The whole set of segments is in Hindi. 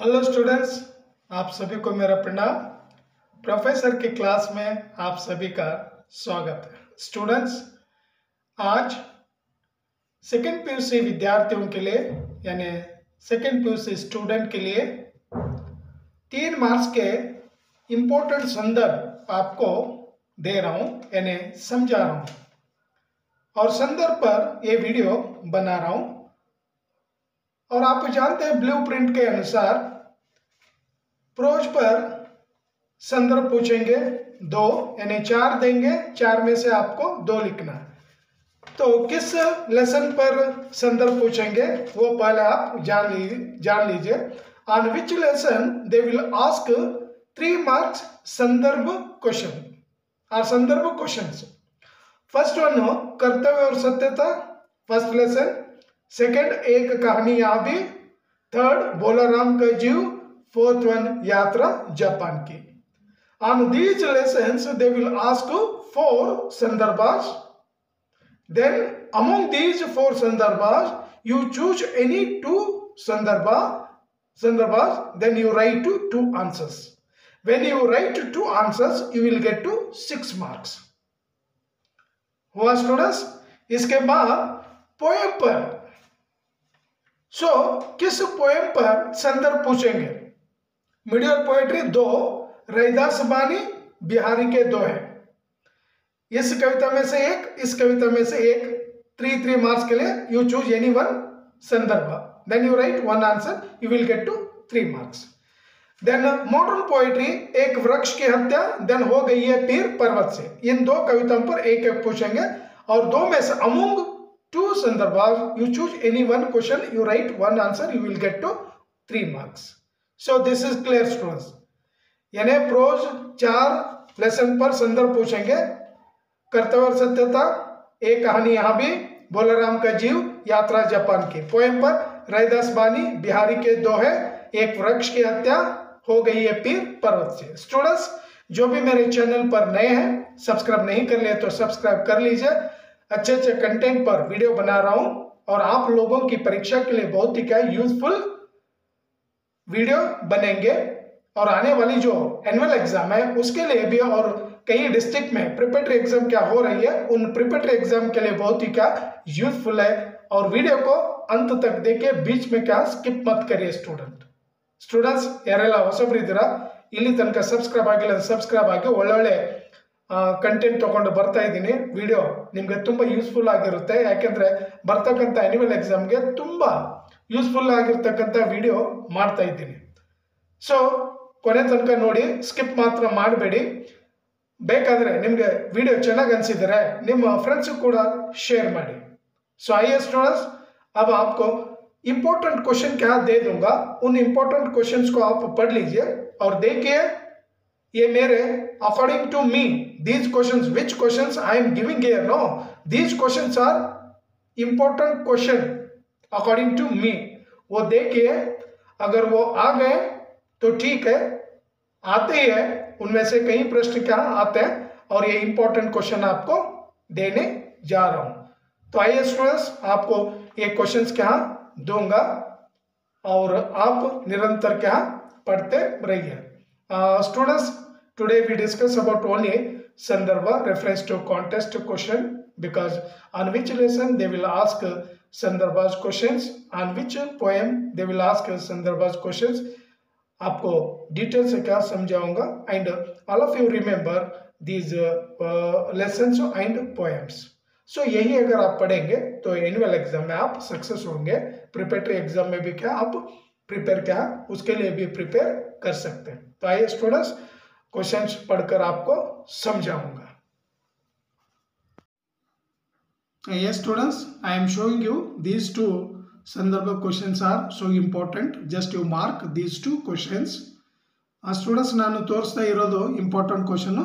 हेलो स्टूडेंट्स, आप सभी को मेरा प्रणाम। प्रोफेसर की क्लास में आप सभी का स्वागत है। स्टूडेंट्स, आज सेकेंड पीयूसी विद्यार्थियों के लिए यानी सेकेंड पीयूसी स्टूडेंट के लिए 3 मार्क्स के इम्पोर्टेंट संदर्भ आपको दे रहा हूँ यानी समझा रहा हूँ और संदर्भ पर ये वीडियो बना रहा हूँ। और आप जानते हैं ब्लूप्रिंट के अनुसार प्रोज पर संदर्भ पूछेंगे 2 यानी 4 देंगे, 4 में से आपको 2 लिखना है। तो किस लेसन पर संदर्भ पूछेंगे वो पहले आप जान लीजिए। On which lesson they will ask 3 marks संदर्भ क्वेश्चन और संदर्भ क्वेश्चंस। फर्स्ट वन हो कर्तव्य और सत्यता, फर्स्ट लेसन। सेकंड एक कहानी यहाँ भी, थर्ड बोलाराम का जीव, फोर्थ वन यात्रा जापान की। On these lessons they will ask 4 संदर्भास। देन अमंग दीज 4 संदर्भास you choose any 2 संदर्भास, then you write 2 answers. When you write 2 answers you will get to 6 marks. हुआ स्टूडेंट्स? इसके बाद पोएम पर किस पोएम पर संदर्भ पूछेंगे? मीडियल पोएट्री 2 रैदास बानी बिहारी के 2 है। इस कविता में से एक, इस कविता में से एक। 3 मार्क्स के लिए यू चूज एनी वन संदर्भ, then you write 1 answer, you will get two 3 marks. Then modern poetry एक वृक्ष की हत्या, देन हो गई है पीर पर्वत से। इन 2 कविताओं पर एक एक पूछेंगे और 2 में से अमंग 2 संदर्भ you choose any one question, you write 1 answer, you will get two 3 marks. So this is clear students. यानी प्रोज 4 लेसन पर संदर्भ पूछेंगे, कर्तव्य और सत्यता, एक कहानी यहाँ भी, बोलाराम का जीव, यात्रा जापान की। पोएम पर रैदास बानी बिहारी के 2 है, एक वृक्ष की हत्या, हो गई है पीर पर्वत से। स्टूडेंट्स, जो भी मेरे चैनल पर नए हैं, सब्सक्राइब नहीं कर लिए तो सब्सक्राइब कर लीजिए। अच्छे अच्छे कंटेंट पर वीडियो बना रहा हूं और आप लोगों की परीक्षा के लिए बहुत ही क्या यूजफुल वीडियो बनेंगे। और आने वाली जो एनुअल एग्जाम है उसके लिए भी, और कई डिस्ट्रिक्ट में प्रिपरेटरी एग्जाम क्या हो रही है, उन प्रिपरेटरी एग्जाम के लिए बहुत ही क्या यूजफुल है। और वीडियो को अंत तक देखिए, बीच में क्या स्किप मत करिए ಸ್ಟೂಡೆಂಟ್ಸ್ ಯಾರೆಲ್ಲ ಹೊಸಬರಿದ್ದೀರಾ ಇಲ್ಲಿ ತನಕ ಸಬ್ಸ್ಕ್ರೈಬ್ ಆಗಿಲ್ಲ ಸಬ್ಸ್ಕ್ರೈಬ್ ಆಗಿ ಒಳ್ಳೊಳ್ಳೆ ಕಂಟೆಂಟ್ ತಗೊಂಡು ಬರ್ತಾ ಇದ್ದೀನಿ. ವಿಡಿಯೋ ನಿಮಗೆ ತುಂಬ ಯೂಸ್ಫುಲ್ ಆಗಿರುತ್ತೆ, ಯಾಕೆಂದರೆ ಬರ್ತಕ್ಕಂಥ ಆನ್ಯುವಲ್ ಎಕ್ಸಾಮ್ಗೆ ತುಂಬ ಯೂಸ್ಫುಲ್ ಆಗಿರ್ತಕ್ಕಂಥ ವಿಡಿಯೋ ಮಾಡ್ತಾ ಇದ್ದೀನಿ. ಸೊ ಕೊನೆ ತನಕ ನೋಡಿ, ಸ್ಕಿಪ್ ಮಾತ್ರ ಮಾಡಬೇಡಿ. ಬೇಕಾದರೆ ನಿಮಗೆ ವಿಡಿಯೋ ಚೆನ್ನಾಗಿ ಅನಿಸಿದರೆ ನಿಮ್ಮ ಫ್ರೆಂಡ್ಸು ಕೂಡ शेयर ಮಾಡಿ. सो आइए स्टूडेंट्स, अब आपको इंपॉर्टेंट क्वेश्चन क्या दे दूंगा, उन इंपॉर्टेंट क्वेश्चंस को आप पढ़ लीजिए और देखिए ये मेरे according to me these questions, which questions I am giving here, no these questions are important question according to me. वो देखिए, अगर वो आ गए तो ठीक है, आते ही है, उनमें से कई प्रश्न क्या आते हैं और ये इंपॉर्टेंट क्वेश्चन आपको देने जा रहा हूं। तो आइए स्टूडेंट्स, आपको ये क्वेश्चंस क्या दूंगा और आप निरंतर क्या पढ़ते रहिए। Students, today we discuss about only संदर्भ reference to context question, because on which lesson they will ask संदर्भास questions, on which poem they will ask संदर्भास क्वेश्चंस, आपको डिटेल से क्या समझाऊंगा। And all of you remember these lessons and poems. So यही अगर आप पढ़ेंगे तो एनुअल एग्जाम में आप सक्सेस होंगे। प्रिपरेटरी एग्जाम में भी क्या आप प्रिपेयर क्या उसके लिए भी प्रिपेयर कर सकते हैं। तो आइए स्टूडेंट्स, क्वेश्चंस पढ़कर आपको समझाऊंगा। Yes students, I am showing you these 2 संदर्भ questions are so important. Just you mark these 2 questions. Students, ನಾನು ತೋರಿಸ್ತಾ ಇರೋದು ಇಂಪಾರ್ಟೆಂಟ್ ಕ್ವೆಶ್ಚನ್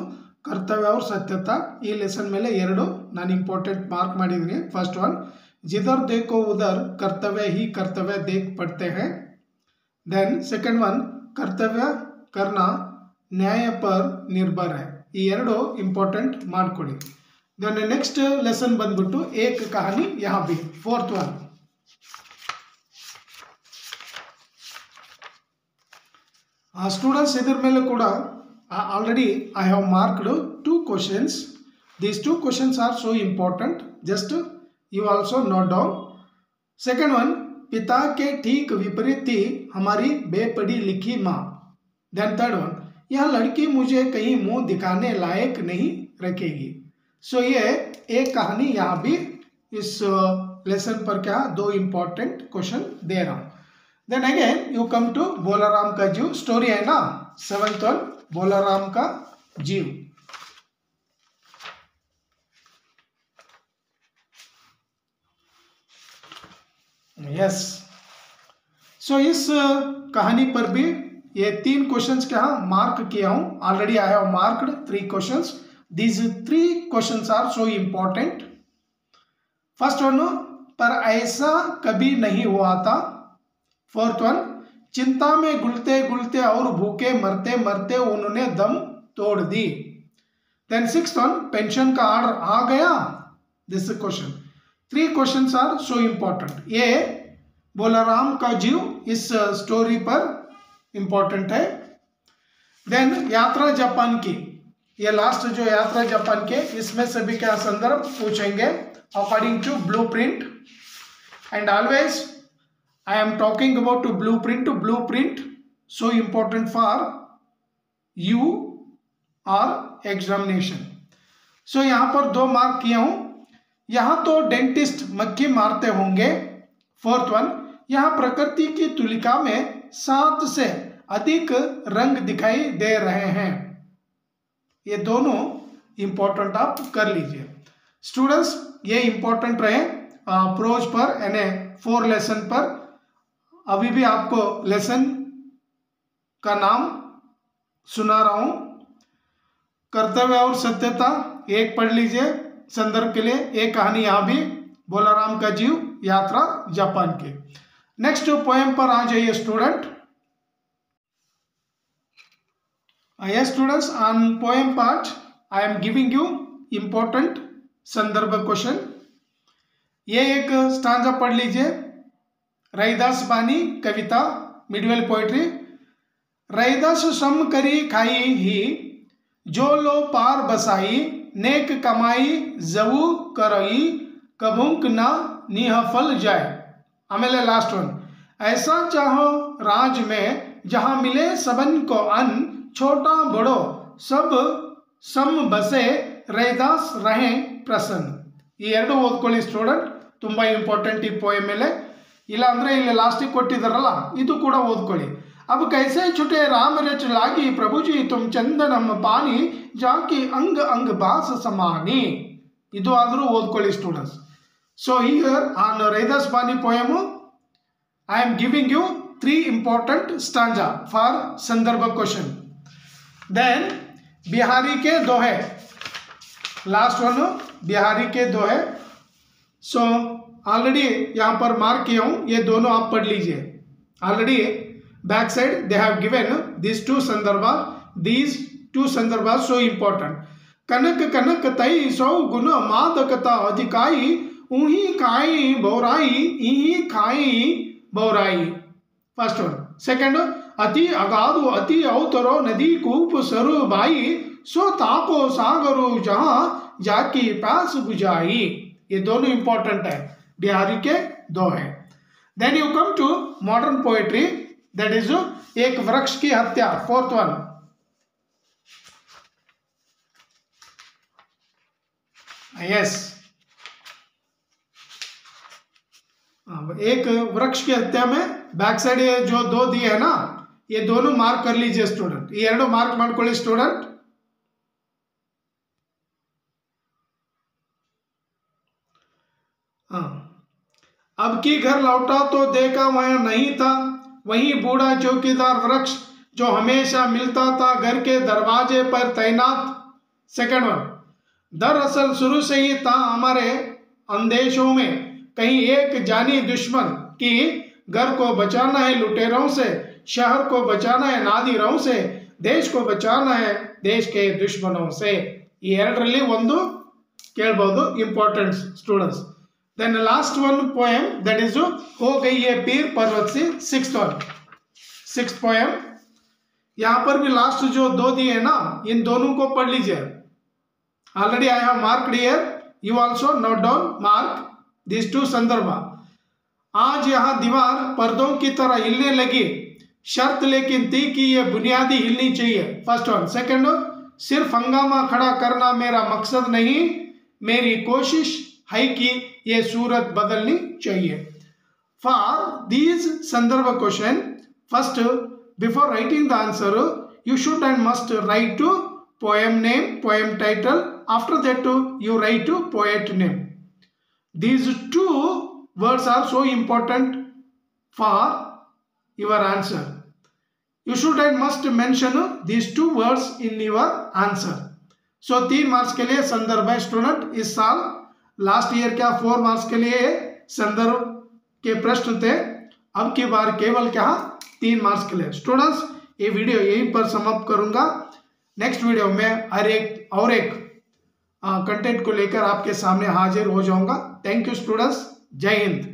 कर्तव्य और सत्यता। ಈ ಲೆಸನ್ ಮೇಲೆ 2 ನಾನು ಇಂಪಾರ್ಟೆಂಟ್ ಮಾರ್ಕ್ ಮಾಡಿದ್ದೀನಿ. फर्स्ट वन, जिधर देखो उधर कर्तव्य ही कर्तव्य देख पड़ते हैं। देन सेकंड वन, कर्तव्य करना न्याय पर निर्भर है। ಈ 2 ಇಂಪಾರ್ಟೆಂಟ್ ಮಾಡ್ಕೊಳ್ಳಿ. देन नेक्स्ट लेसन ಬಂದ್ಬಿಟ್ಟು एक कहानी यहाँ भी, fourth one. Students, idar mele kuda already I have marked 2 questions. These 2 questions are so important. Just you also note down. Second one, पिता के ठीक विपरीत थी हमारी बेपढ़ी लिखी माँ. Then third one, यह लड़की मुझे कहीं मुंह दिखाने लायक नहीं रखेगी. So ये एक कहानी यहाँ भी इस लेसन पर क्या 2 important क्वेश्चन दे रहा हूँ. Then again you come to Bolarum का जीव. स्टोरी है ना 7th one, बोलाराम का जीव. यस. सो इस कहानी पर भी ये 3 क्वेश्चंस क्या मार्क किया हूं. Already I have marked 3 questions. These 3 questions are so important. First one, पर ऐसा कभी नहीं हुआ था. फोर्थ वन, चिंता में गुलते गुलते और भूखे मरते मरते उन्होंने दम तोड़ दी. देन सिक्स्थ वन, पेंशन का ऑर्डर आ गया. This question. 3 questions are so important. ये बोलाराम का जीव इस स्टोरी पर इंपॉर्टेंट है. देन यात्रा जापान की, ये लास्ट जो यात्रा जापान के, इसमें से भी क्या संदर्भ पूछेंगे according to blueprint. And always I am talking about blueprint. Blueprint so important for you और एग्जामिनेशन. सो यहां पर 2 मार्क किया हूं. यहां तो डेंटिस्ट मक्खी मारते होंगे. फोर्थ वन, यहां प्रकृति की तुलिका में 7 से अधिक रंग दिखाई दे रहे हैं. ये दोनों इंपॉर्टेंट आप कर लीजिए. स्टूडेंट्स, ये इंपॉर्टेंट रहे प्रोज पर यानी 4 लेसन पर. अभी भी आपको लेसन का नाम सुना रहा हूं. कर्तव्य और सत्यता एक पढ़ लीजिए संदर्भ के लिए. एक कहानी यहां भी बोलाराम का जीव यात्रा जापान के. नेक्स्ट पोएम पर आ जाइए student. Yes students, on poem part I am giving you important संदर्भ क्वेश्चन. ये एक स्टांजा पढ़ लीजिए. रैदास बानी कविता मिडवेल पोएट्री. रैदास श्रम करी खाई ही जो लो पार बसाई नेक कमाई जवू करई कभुंक ना निहफल जाए. आमेले लास्ट वन, ऐसा चाहो राज में जहां मिले सबन को अन्न छोटा बड़ो सब सम बसे रैदास रहे प्रसन्न. ಈ ಎರಡು ಓದ್ಕೊಳ್ಳಿ ಸ್ಟೂಡೆಂಟ್, ತುಂಬಾ ಇಂಪಾರ್ಟೆಂಟ್ ಈ ಪೋಯಮ್ ಮೇಲೆ. ಇಲ್ಲ ಅಂದ್ರೆ ಇಲ್ಲಿ ಲಾಸ್ಟಿಗೆ ಕೊಟ್ಟಿದ್ದಾರಲ್ಲ ಇದು ಕೂಡ ಓದ್ಕೊಳ್ಳಿ. अब कैसे छुटे राम रच लागी प्रभु जी तुम चंदनम पानी जाकी अंग अंग बास समानी. ಇದು ಆದರೂ ಓದ್ಕೊಳ್ಳಿ students. So here on Raidas Bani poem I am giving you 3 important stanza for Sandarbha question. Then Bihari के दोहे, लास्ट वन बिहारी के दोहे. सो ऑलरेडी यहाँ पर मार्क किया हूँ, ये दोनों आप पढ़ लीजिए. Already back side they have given these 2 संदर्भा. These 2 संदर्भा so important. कनक कनक तई सौ गुण मादकता अधिकाई उही खाई बौराई इही खाई बौराई. First one. सेकंड, अति अगाधु अति अवतरो नदी कूप सरु बाई सो तापो सागरु जहां जाकी प्यास बुझाई. ये दोनों इंपॉर्टेंट है, बिहारी के दो है. Then you come to modern poetry, that is एक वृक्ष की हत्या. Fourth one. यस, एक वृक्ष की हत्या में बैक साइड ये जो 2 दिए है ना, ये दोनों मार्क कर लीजिए स्टूडेंट. ये ಎರಡು मार्क ಮಾಡ್ಕೊಳ್ಳಿ स्टूडेंट. अब की घर लौटा तो देखा वह नहीं था वही बूढ़ा चौकीदार वृक्ष जो हमेशा मिलता था घर के दरवाजे पर तैनात. Second one. दरअसल शुरू से ही था हमारे अंदेशों में कहीं एक जानी दुश्मन कि घर को बचाना है लुटेरों से, शहर को बचाना है नादिरों से, देश को बचाना है देश के दुश्मनों से. ಈ ಎರಡರಲ್ಲಿ ಒಂದು ಕೇಳಬಹುದು important students. Then last one poem that is हो गई है पीर पर्वत से. Sixth one, 6th poem. यहां पर भी लास्ट जो दो दिए ना, इन दोनों को पढ़ लीजिए। Already I have marked here, you also note down mark this two संदर्भ। आज यहां दीवार पर्दों की तरह हिलने लगी, शर्त लेकिन थी कि ये बुनियादी हिलनी चाहिए। First one. सेकंड, सिर्फ हंगामा खड़ा करना मेरा मकसद नहीं, मेरी कोशिश है कि ये सूरत बदलनी चाहिए। फॉर दीज संदर्भ question, first before writing the answer you should and must write to poem name, poem title. After that you write to poet name. These two words are so important for your answer. You should and must mention these two words in your answer. So 3 marks के लिए संदर्भ है स्टूडेंट। इस साल लास्ट ईयर क्या 4 मार्क्स के लिए संदर्भ के प्रश्न थे, अब की बार केवल क्या 3 मार्क्स के लिए। स्टूडेंट्स ये वीडियो यहीं पर समाप्त करूंगा। नेक्स्ट वीडियो में हर एक और एक कंटेंट को लेकर आपके सामने हाजिर हो जाऊंगा। थैंक यू स्टूडेंट्स, जय हिंद।